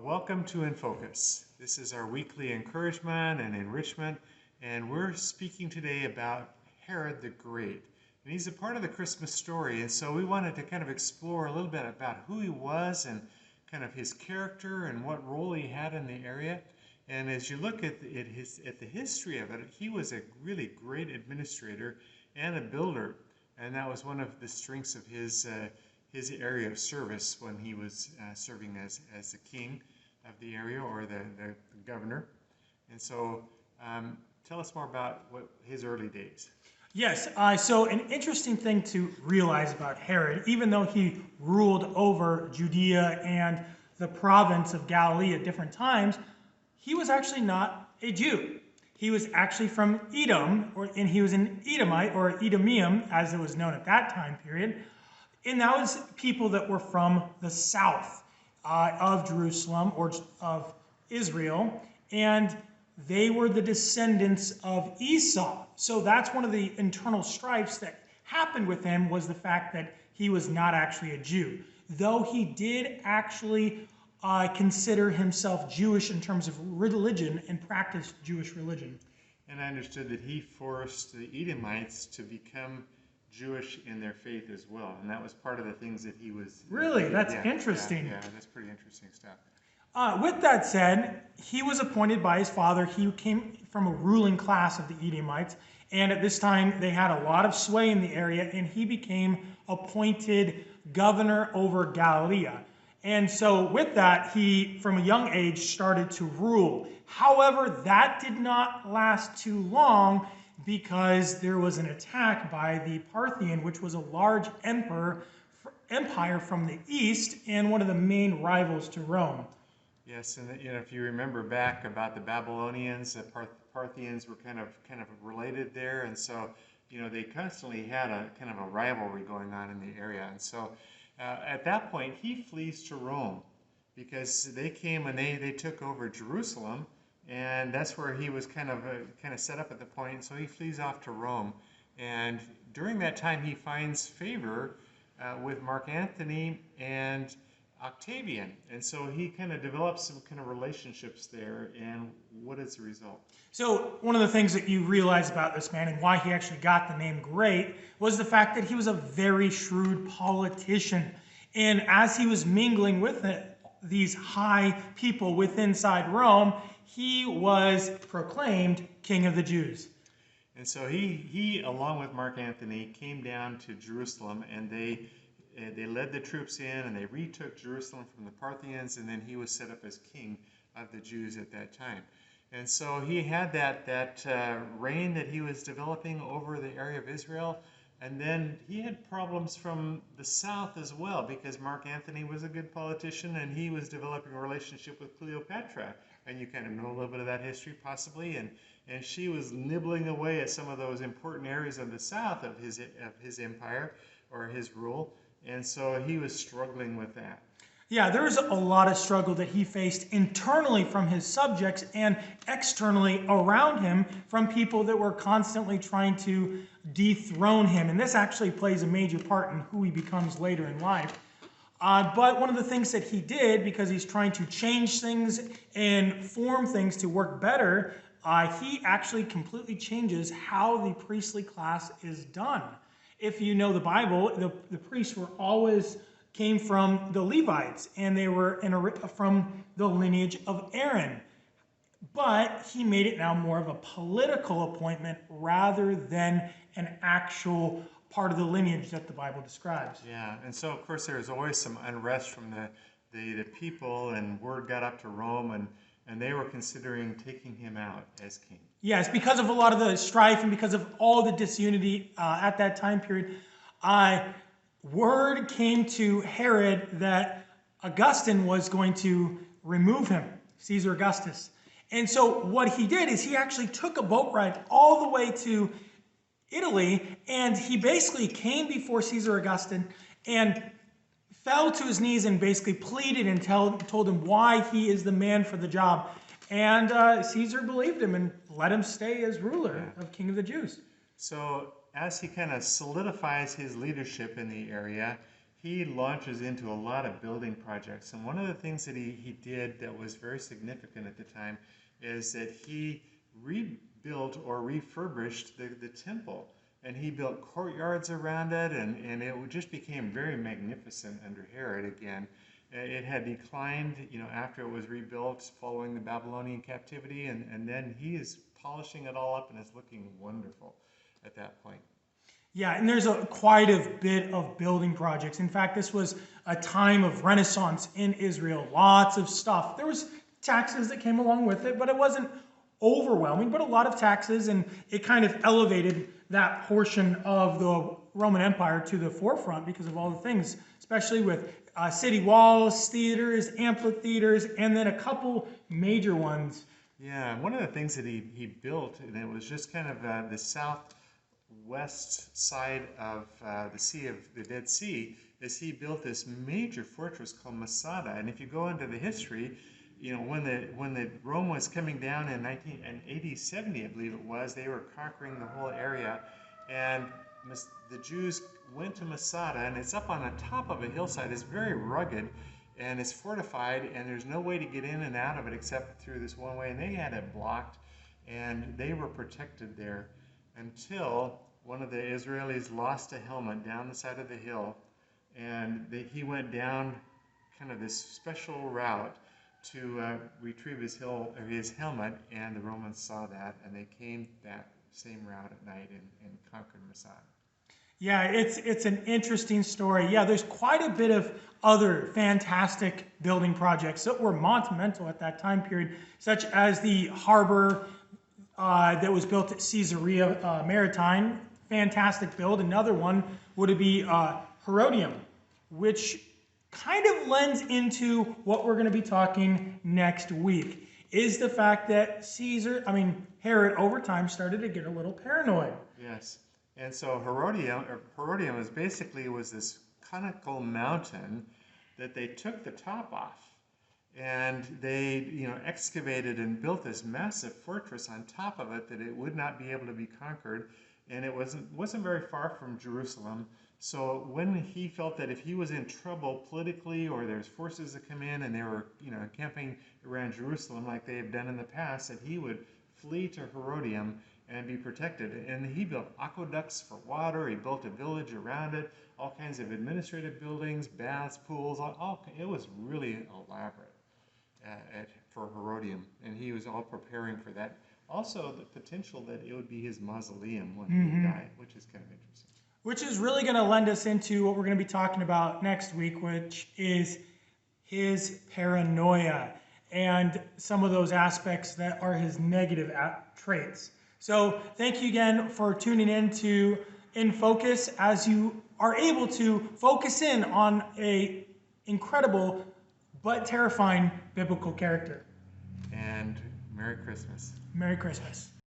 Welcome to InFocus. This is our weekly encouragement and enrichment, and we're speaking today about Herod the Great. And he's a part of the Christmas story, and so we wanted to kind of explore a little bit about who he was and kind of his character and what role he had in the area. And as you look at the history of it, he was a really great administrator and a builder, and that was one of the strengths of his area of service when he was serving as the king of the area, or the governor. And so tell us more about his early days. Yes, so an interesting thing to realize about Herod, even though he ruled over Judea and the province of Galilee at different times, he was actually not a Jew. He was actually from Edom, and he was an Edomite, or Edomium, as it was known at that time period. And that was people that were from the south of Jerusalem, or of Israel, and they were the descendants of Esau. So that's one of the internal strifes that happened with him, was the fact that he was not actually a Jew. Though he did actually consider himself Jewish in terms of religion and practice Jewish religion. And I understood that he forced the Edomites to become Jewish in their faith as well, and that was part of the things that he was... Really? That's interesting. Yeah, that's pretty interesting stuff. With that said, he was appointed by his father. He came from a ruling class of the Edomites, and at this time they had a lot of sway in the area, and he became appointed governor over Galilee. And so with that, he, from a young age, started to rule. However, that did not last too long, because there was an attack by the Parthian, which was a large empire from the east and one of the main rivals to Rome. Yes, and if you remember back about the Babylonians, the Parthians were kind of related there, and so they constantly had a kind of a rivalry going on in the area. And so at that point, he flees to Rome, because they came and they took over Jerusalem. And that's where he was kind of set up at the point. So he flees off to Rome. And during that time, he finds favor with Mark Antony and Octavian. And so he kind of develops some kind of relationships there. And what is the result? So one of the things that you realize about this man, and why he actually got the name Great, was the fact that he was a very shrewd politician. And as he was mingling with these high people inside Rome, he was proclaimed King of the Jews. And so he along with Mark Antony, came down to Jerusalem, and they led the troops in, and they retook Jerusalem from the Parthians, and then he was set up as king of the Jews at that time. And so he had that reign that he was developing over the area of Israel. And then he had problems from the south as well, because Mark Antony was a good politician, and he was developing a relationship with Cleopatra. And you kind of know a little bit of that history possibly. And she was nibbling away at some of those important areas of the south of his empire, or his rule. And so he was struggling with that. Yeah, there was a lot of struggle that he faced internally from his subjects, and externally around him from people that were constantly trying to dethrone him. And this actually plays a major part in who he becomes later in life. But one of the things that he did, because he's trying to change things and form things to work better, he actually completely changes how the priestly class is done. If you know the Bible, the priests came from the Levites, and they were from the lineage of Aaron. But he made it now more of a political appointment rather than an actual part of the lineage that the Bible describes. Yeah, and so of course there was always some unrest from the people, and word got up to Rome, and they were considering taking him out as king. Yes, because of a lot of the strife and because of all the disunity at that time period, word came to Herod that Augustine was going to remove him, Caesar Augustus. And so what he did is he actually took a boat ride all the way to Italy, and he basically came before Caesar Augustine and fell to his knees and basically pleaded and told him why he is the man for the job. And Caesar believed him and let him stay as ruler of King of the Jews. So as he kind of solidifies his leadership in the area, he launches into a lot of building projects. And one of the things that he did that was very significant at the time is that he rebuilt or refurbished the temple. And he built courtyards around it, and it just became very magnificent under Herod again. It had declined, after it was rebuilt following the Babylonian captivity, and then he is polishing it all up, and it's looking wonderful at that point. Yeah, and there's quite a bit of building projects. In fact, this was a time of renaissance in Israel. Lots of stuff. There was taxes that came along with it, but it wasn't overwhelming, but a lot of taxes, and it kind of elevated that portion of the Roman Empire to the forefront because of all the things, especially with city walls, theaters, amphitheaters, and then a couple major ones. Yeah, one of the things that he built, and it was just kind of the southwest side of the Dead Sea, is he built this major fortress called Masada. And if you go into the history, when the Rome was coming down in AD 70, I believe it was, they were conquering the whole area, and the Jews went to Masada, and it's up on the top of a hillside. It's very rugged, and it's fortified, and there's no way to get in and out of it except through this one way, and they had it blocked, and they were protected there until one of the Israelis lost a helmet down the side of the hill, and he went down kind of this special route to retrieve his helmet, and the Romans saw that, and they came that same route at night and conquered Masada. Yeah, it's an interesting story. Yeah, there's quite a bit of other fantastic building projects that were monumental at that time period, such as the harbor that was built at Caesarea Maritime. Fantastic build. Another one would be Herodium, which kind of lends into what we're going to be talking next week, is the fact that Herod over time started to get a little paranoid. Yes. And so Herodium was this conical mountain that they took the top off, and they excavated and built this massive fortress on top of it that it would not be able to be conquered, and it wasn't very far from Jerusalem. So when he felt that if he was in trouble politically, or there's forces that come in and they were encamping around Jerusalem like they have done in the past, that he would flee to Herodium and be protected. And he built aqueducts for water. He built a village around it, all kinds of administrative buildings, baths, pools. It was really elaborate for Herodium, and he was all preparing for that. Also, the potential that it would be his mausoleum when he died, which is kind of interesting. Which is really going to lend us into what we're going to be talking about next week, which is his paranoia and some of those aspects that are his negative traits. So thank you again for tuning in to InFocus, as you are able to focus in on an incredible but terrifying biblical character. And Merry Christmas. Merry Christmas.